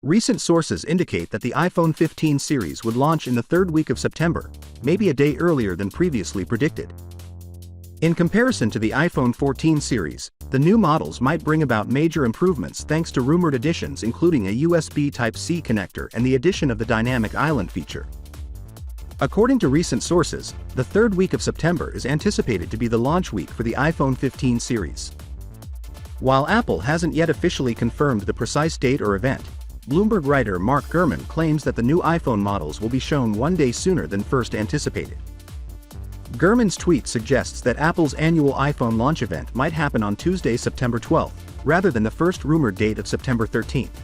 Recent sources indicate that the iPhone 15 series would launch in the third week of September, maybe a day earlier than previously predicted. In comparison to the iPhone 14 series, the new models might bring about major improvements thanks to rumored additions including a USB Type-C connector and the addition of the Dynamic Island feature. According to recent sources, the third week of September is anticipated to be the launch week for the iPhone 15 series. While Apple hasn't yet officially confirmed the precise date or event, Bloomberg writer Mark Gurman claims that the new iPhone models will be shown one day sooner than first anticipated. Gurman's tweet suggests that Apple's annual iPhone launch event might happen on Tuesday, September 12th, rather than the first rumored date of September 13th.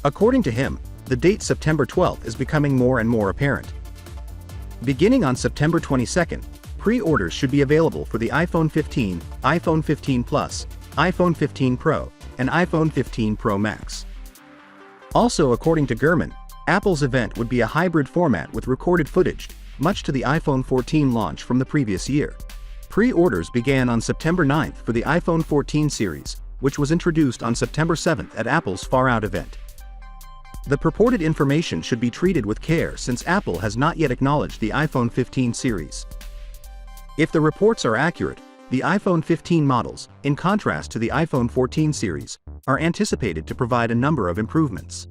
According to him, the date September 12th is becoming more and more apparent. Beginning on September 22nd, pre-orders should be available for the iPhone 15, iPhone 15 Plus, iPhone 15 Pro, and iPhone 15 Pro Max. Also, according to Gurman, Apple's event would be a hybrid format with recorded footage, much to the iPhone 14 launch from the previous year. Pre-orders began on September 9th for the iPhone 14 series, which was introduced on September 7th at Apple's Far Out event. The purported information should be treated with care since Apple has not yet acknowledged the iPhone 15 series. If the reports are accurate, the iPhone 15 models, in contrast to the iPhone 14 series, are anticipated to provide a number of improvements,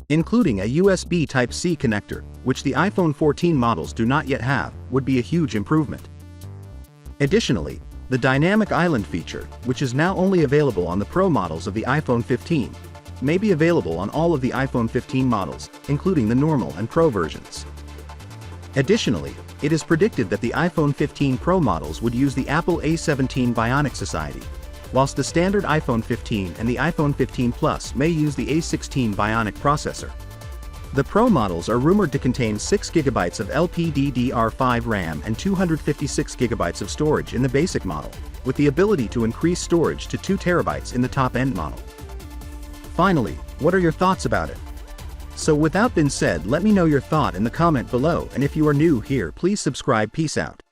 including a USB Type-C connector, which the iPhone 14 models do not yet have, would be a huge improvement. Additionally, the Dynamic Island feature, which is now only available on the Pro models of the iPhone 15, may be available on all of the iPhone 15 models, including the normal and Pro versions. Additionally, it is predicted that the iPhone 15 Pro models would use the Apple A17 Bionic Society, whilst the standard iPhone 15 and the iPhone 15 Plus may use the A16 Bionic processor. The Pro models are rumored to contain 6GB of LPDDR5 RAM and 256GB of storage in the basic model, with the ability to increase storage to 2TB in the top-end model. Finally, what are your thoughts about it? So with that being said, let me know your thought in the comment below, and if you are new here, please subscribe. Peace out.